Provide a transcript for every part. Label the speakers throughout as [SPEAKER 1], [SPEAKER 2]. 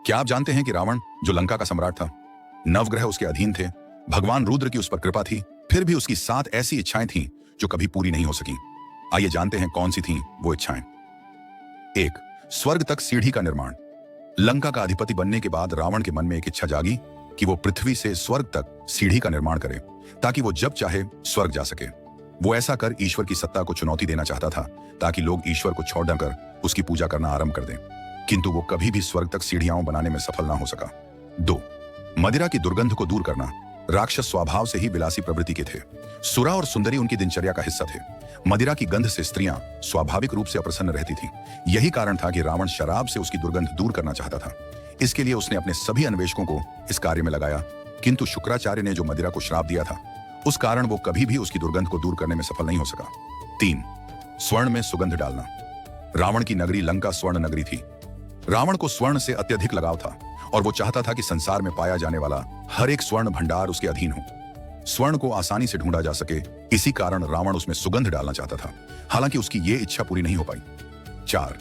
[SPEAKER 1] क्या आप जानते हैं कि रावण, जो लंका का सम्राट था, नवग्रह उसके अधीन थे, भगवान रुद्र की उस पर कृपा थी, फिर भी उसकी 7 ऐसी इच्छाएं थीं जो कभी पूरी नहीं हो सकी। आइए जानते हैं कौन सी थीं वो इच्छाएं। 1. स्वर्ग तक सीढ़ी का निर्माण। लंका का अधिपति बनने के बाद रावण के मन में एक इच्छा जागी कि वो पृथ्वी से स्वर्ग तक सीढ़ी का निर्माण करे, ताकि वो जब चाहे स्वर्ग जा सके। वो ऐसा कर ईश्वर की सत्ता को चुनौती देना चाहता था, ताकि लोग ईश्वर को छोड़ कर उसकी पूजा करना आरंभ कर दें। किंतु वो कभी भी स्वर्ग तक सीढ़ियां बनाने में सफल ना हो सका। 2. मदिरा की दुर्गंध को दूर करना। राक्षस स्वभाव से ही विलासी प्रवृत्ति के थे। सुरा और सुंदरी उनकी दिनचर्या का हिस्सा थे। मदिरा की गंध से स्त्रियां स्वाभाविक रूप से अप्रसन्न रहती थीं। यही कारण था कि रावण शराब से उसकी दुर्गंध दूर करना चाहता था। इसके लिए उसने अपने सभी अन्वेषकों को इस कार्य में लगाया, किंतु शुक्राचार्य ने जो मदिरा को श्राप दिया था, उस कारण वो कभी भी उसकी दुर्गंध को दूर करने में सफल नहीं हो सका। 3. स्वर्ण में सुगंध डालना। रावण की नगरी लंका स्वर्ण नगरी थी। रावण को स्वर्ण से अत्यधिक लगाव था और वो चाहता था कि संसार में पाया जाने वाला हर एक स्वर्ण भंडार उसके अधीन हो। स्वर्ण को आसानी से ढूंढा जा सके, इसी कारण रावण उसमें सुगंध डालना चाहता था। हालांकि उसकी ये इच्छा पूरी नहीं हो पाई। 4.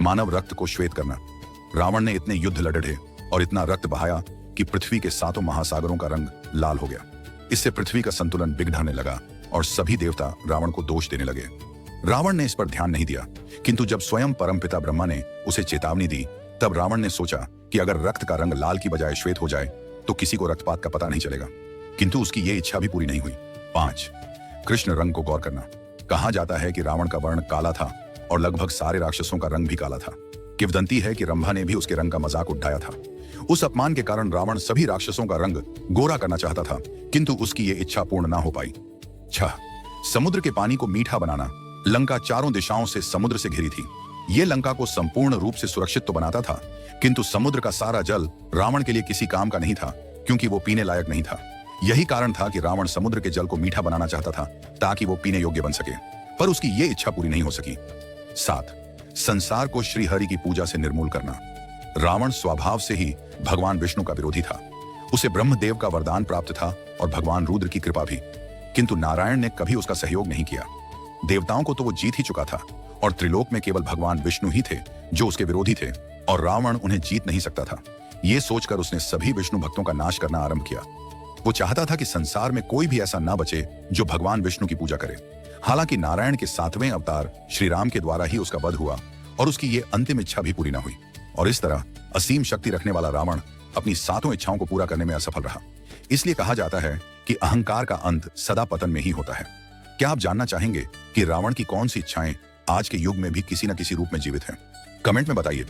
[SPEAKER 1] मानव रक्त को श्वेत करना। रावण ने इतने युद्ध लड़े और इतना रक्त बहाया कि पृथ्वी के 7 महासागरों का रंग लाल हो गया। इससे पृथ्वी का संतुलन बिगड़ने लगा और सभी देवता रावण को दोष देने लगे। रावण ने इस पर ध्यान नहीं दिया, किंतु जब स्वयं परमपिता ब्रह्मा ने उसे चेतावनी दी, तब रावण ने सोचा कि अगर रक्त का रंग लाल की बजाय श्वेत हो जाए तो किसी को रक्तपात का पता नहीं चलेगा। किंतु उसकी यह इच्छा भी पूरी नहीं हुई। 5. कृष्ण रंग को गौर करना। कहा जाता है कि रावण का वर्ण काला था और लगभग सारे राक्षसों का रंग भी काला था। किंवदंती है कि रंभा ने भी उसके रंग का मजाक उठाया था। उस अपमान के कारण रावण सभी राक्षसों का रंग गोरा करना चाहता था, किंतु उसकी ये इच्छा पूर्ण ना हो पाई। 6. समुद्र के पानी को मीठा बनाना। लंका चारों दिशाओं से समुद्र से घिरी थी। ये लंका को संपूर्ण रूप से सुरक्षित तो बनाता था, किंतु समुद्र का सारा जल रावण के लिए किसी काम का नहीं था, क्योंकि वो पीने लायक नहीं था। यही कारण था कि रावण समुद्र के जल को मीठा बनाना चाहता था, ताकि वो पीने योग्य बन सके, पर उसकी ये इच्छा पूरी नहीं हो सकी। 7. संसार को श्रीहरि की पूजा से निर्मूल करना। रावण स्वभाव से ही भगवान विष्णु का विरोधी था। उसे ब्रह्मदेव का वरदान प्राप्त था और भगवान रुद्र की कृपा भी, किंतु नारायण ने कभी उसका सहयोग नहीं किया। देवताओं को तो वो जीत ही चुका था और त्रिलोक में केवल भगवान विष्णु ही थे जो उसके विरोधी थे, और रावण उन्हें जीत नहीं सकता था। ये सोचकर उसने सभी विष्णु भक्तों का नाश करना आरंभ किया। वो चाहता था कि संसार में कोई भी ऐसा ना बचे जो भगवान विष्णु की पूजा करे। हालांकि नारायण के 7वें अवतार श्री राम के द्वारा ही उसका वध हुआ और उसकी ये अंतिम इच्छा भी पूरी ना हुई, और इस तरह असीम शक्ति रखने वाला रावण अपनी 7 इच्छाओं को पूरा करने में असफल रहा। इसलिए कहा जाता है कि अहंकार का अंत सदा पतन में ही होता है। क्या आप जानना चाहेंगे कि रावण की कौन सी इच्छाएं आज के युग में भी किसी न किसी रूप में जीवित हैं? कमेंट में बताइए।